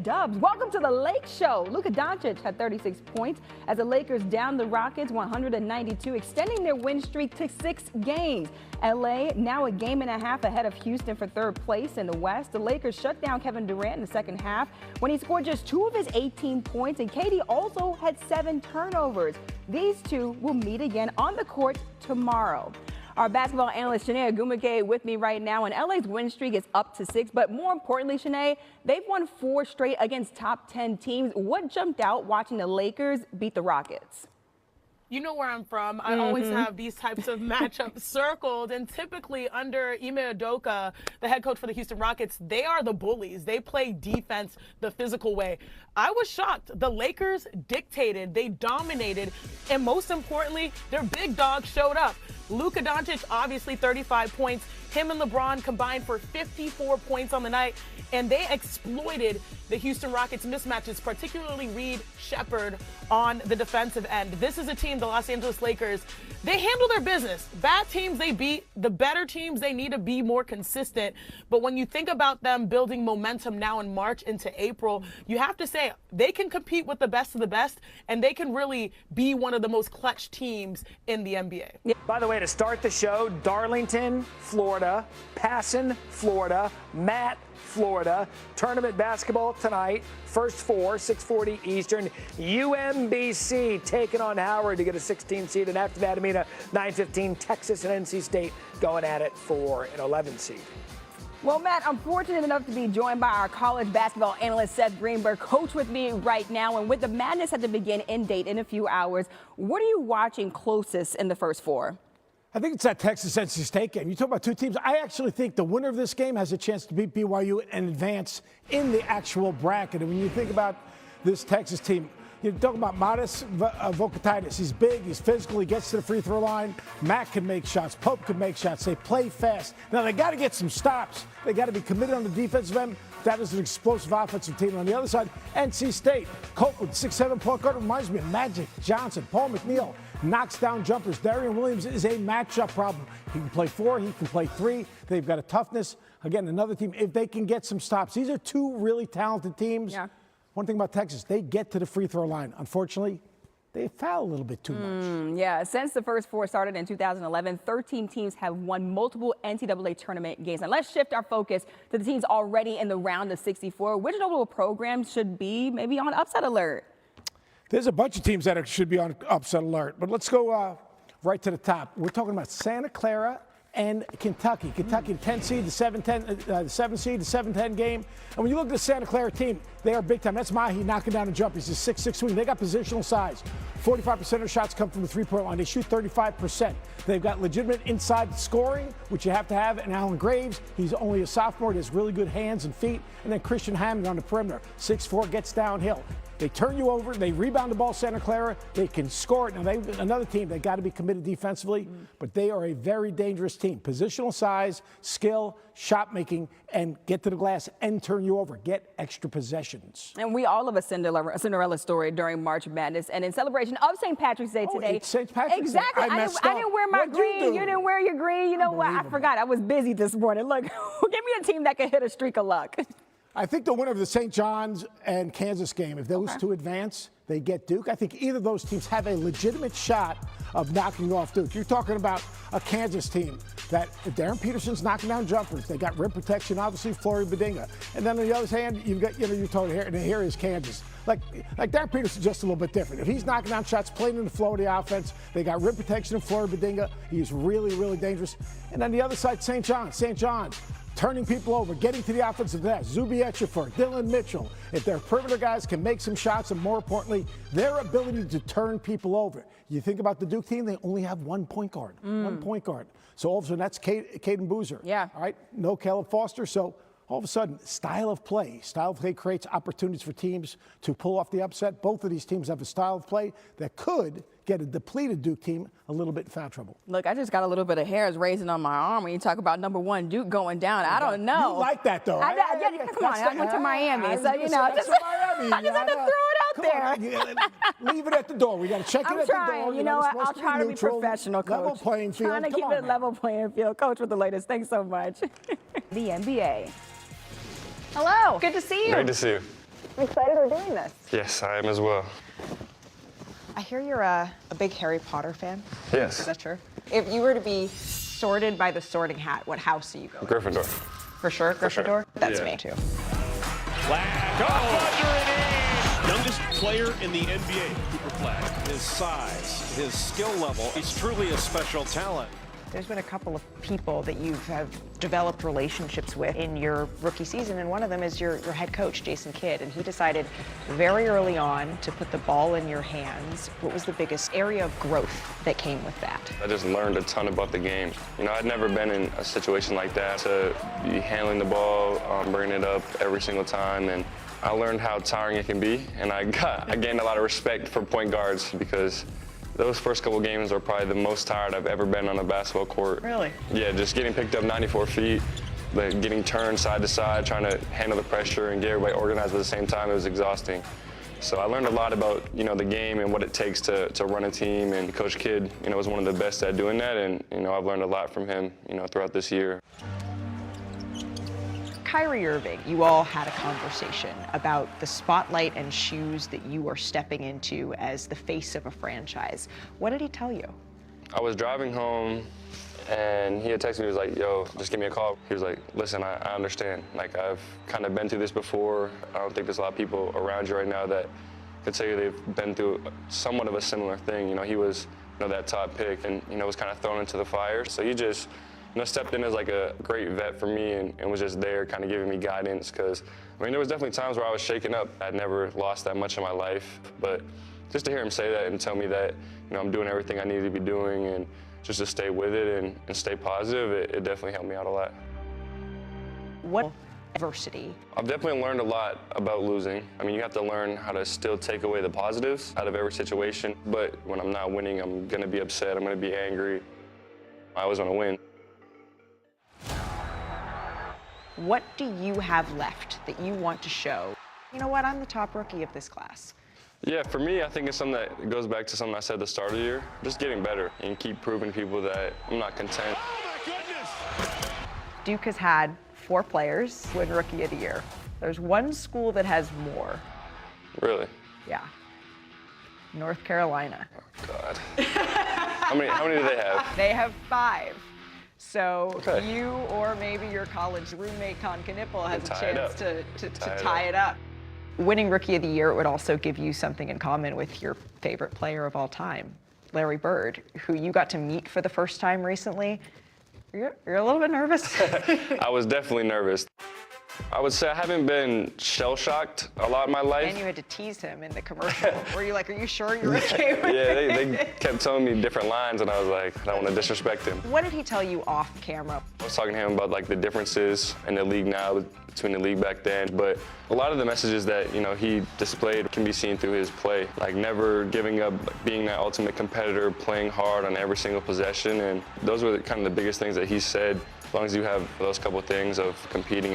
dubs. Welcome to the Lake Show. Luka Doncic had 36 points as the Lakers downed the Rockets 192, extending their win streak to 6 games. LA now a game and a half ahead of Houston for third place in the West. The Lakers shut down Kevin Durant in the second half when he scored just 2 of his 18 points, and KD also had 7 turnovers. These two will meet again on the court tomorrow. Our basketball analyst, Shanae Agumake, with me right now, and LA's win streak is up to 6. But more importantly, Shanae, they've won 4 straight against top 10 teams. What jumped out watching the Lakers beat the Rockets? You know where I'm from. I always have these types of matchups circled, and typically under Ime Udoka, the head coach for the Houston Rockets, they are the bullies. They play defense the physical way. I was shocked. The Lakers dictated, they dominated, and most importantly, their big dog showed up. Luka Doncic, obviously 35 points. Him and LeBron combined for 54 points on the night, and they exploited the Houston Rockets mismatches, particularly Reed Shepherd on the defensive end. This is a team, the Los Angeles Lakers, they handle their business. Bad teams they beat, the better teams they need to be more consistent. But when you think about them building momentum now in March into April, you have to say they can compete with the best of the best, and they can really be one of the most clutch teams in the NBA. By the way, to start the show, Darlington, Florida, Passon, Florida, Matt, Florida. Tournament basketball tonight. First 4, 6:40 Eastern. UMBC taking on Howard to get a 16 seed. And after that, Amina, 9:15, Texas and NC State going at it for an 11 seed. Well, Matt, I'm fortunate enough to be joined by our college basketball analyst, Seth Greenberg, coach with me right now. And with the madness at the begin in date in a few hours, what are you watching closest in the first 4? I think it's that Texas-NC State game. You talk about 2 teams. I actually think the winner of this game has a chance to beat BYU and advance in the actual bracket. And when you think about this Texas team, you're talking about Modest Vokatitis. He's big, he's physical, he gets to the free throw line. Mack can make shots, Pope can make shots. They play fast. Now, they got to get some stops. They got to be committed on the defensive end. That is an explosive offensive team. On the other side, NC State. Colt with 6'7" point guard reminds me of Magic Johnson. Paul McNeil knocks down jumpers. Darian Williams is a matchup problem. He can play 4, he can play 3. They've got a toughness. Again, another team, if they can get some stops. These are 2 really talented teams. Yeah. One thing about Texas, they get to the free throw line. Unfortunately, they foul a little bit too much. Yeah, since the first 4 started in 2011, 13 teams have won multiple NCAA tournament games. Now let's shift our focus to the teams already in the round of 64. Which notable programs should be maybe on upset alert? There's a bunch of teams that should be on upset alert, but let's go right to the top. We're talking about Santa Clara and Kentucky. Kentucky, the 10 seed, the 7 seed, the 7-10 game. And when you look at the Santa Clara team, they are big time. That's Mahi knocking down a jump. He's a 6'6" wing. They got positional size. 45% of their shots come from the three-point line. They shoot 35%. They've got legitimate inside scoring, which you have to have. And Alan Graves, he's only a sophomore. He has really good hands and feet. And then Christian Hammond on the perimeter. 6'4", gets downhill. They turn you over. They rebound the ball, Santa Clara. They can score it. Now, another team, they got to be committed defensively, but they are a very dangerous team. Positional size, skill, shot making, and get to the glass and turn you over. Get extra possessions. And we all have a Cinderella story during March Madness. And in celebration of St. Patrick's Day today. It's St. Patrick's exactly. Day. I didn't wear my green. You didn't wear your green. You know what? I forgot. I was busy this morning. Look, give me a team that can hit a streak of luck. I think the winner of the St. John's and Kansas game, if those 2 advance, they get Duke. I think either of those teams have a legitimate shot of knocking off Duke. You're talking about a Kansas team that Darren Peterson's knocking down jumpers. They got rim protection, obviously, Flory Badinga. And then on the other hand, you've got, you're told here, and here is Kansas. Like Darren Peterson's just a little bit different. If he's knocking down shots, playing in the flow of the offense, they got rim protection and Flory Badinga. He's really, really dangerous. And on the other side, St. John's. Turning people over, getting to the offensive net. Zuby Ejiofor, Dylan Mitchell. If their perimeter guys can make some shots, and more importantly, their ability to turn people over. You think about the Duke team, they only have 1 point guard. 1 point guard. So all of a sudden, that's Caden Boozer. Yeah. All right, no Caleb Foster. So all of a sudden, style of play creates opportunities for teams to pull off the upset. Both of these teams have a style of play that could get a depleted Duke team a little bit in foul trouble. Look, I just got a little bit of hairs raising on my arm when you talk about #1 Duke going down. I don't know. You like that, though. Come on, I went to Miami, so you know. I just had to throw it out there. Leave it at the door. We got to check it at the door. You know what? I'll try to be professional, Coach. Level playing field. Trying to keep it level playing field. Coach with the latest. Thanks so much. The NBA. Hello. Good to see you. Great to see you. I'm excited we're doing this. Yes, I am as well. I hear you're a big Harry Potter fan. Yes. Is that true? If you were to be sorted by the sorting hat, what house do you go in? Gryffindor. For sure, Gryffindor? sure. That's Yeah. me too. Flag off under it in. Youngest player in the NBA, Cooper Flag. His size, his skill level, he's truly a special talent. There's been a couple of people that you have developed relationships with in your rookie season, and one of them is your head coach, Jason Kidd, and he decided very early on to put the ball in your hands. What was the biggest area of growth that came with that? I just learned a ton about the game. You know, I'd never been in a situation like that, to be handling the ball, bringing it up every single time, and I learned how tiring it can be, and I gained a lot of respect for point guards because those first couple games are probably the most tired I've ever been on a basketball court. Really? Yeah, just getting picked up 94 feet, like getting turned side to side, trying to handle the pressure and get everybody organized at the same time, it was exhausting. So I learned a lot about, you know, the game and what it takes to run a team, and Coach Kidd, you know, was one of the best at doing that, and, you know, I've learned a lot from him, you know, throughout this year. Kyrie Irving, you all had a conversation about the spotlight and shoes that you are stepping into as the face of a franchise. What did he tell you? I was driving home, and he had texted me, he was like, yo, just give me a call. He was like, listen, I understand. Like, I've kind of been through this before. I don't think there's a lot of people around you right now that could tell you they've been through somewhat of a similar thing. You know, he was, you know, that top pick and, you know, was kind of thrown into the fire. So he just, you know, stepped in as like a great vet for me and was just there kind of giving me guidance, because, I mean, there was definitely times where I was shaken up. I'd never lost that much in my life, but just to hear him say that and tell me that, you know, I'm doing everything I need to be doing and just to stay with it and stay positive, it definitely helped me out a lot. What adversity? I've definitely learned a lot about losing. I mean, you have to learn how to still take away the positives out of every situation, but when I'm not winning, I'm gonna be upset, I'm gonna be angry. I always wanna win. What do you have left that you want to show? You know what, I'm the top rookie of this class. Yeah, for me, I think it's something that goes back to something I said at the start of the year. Just getting better and keep proving to people that I'm not content. Oh my goodness! Duke has had 4 players win Rookie of the Year. There's one school that has more. Really? Yeah. North Carolina. God. How many do they have? They have 5. So Okay. you or maybe your college roommate Con Knipple has a Tie it chance up. to Tie it tie it up. Winning Rookie of the Year would also give you something in common with your favorite player of all time, Larry Bird, who you got to meet for the first time recently. You're a little bit nervous. I was definitely nervous. I would say I haven't been shell-shocked a lot in my life. And you had to tease him in the commercial. Were you like, are you sure you're okay with Yeah, it? they kept telling me different lines, and I was like, I don't want to disrespect him. What did he tell you off camera? I was talking to him about like the differences in the league now between the league back then, but a lot of the messages that, you know, he displayed can be seen through his play, like never giving up, being that ultimate competitor, playing hard on every single possession, and those were kind of the biggest things that he said. As long as you have those couple things of competing and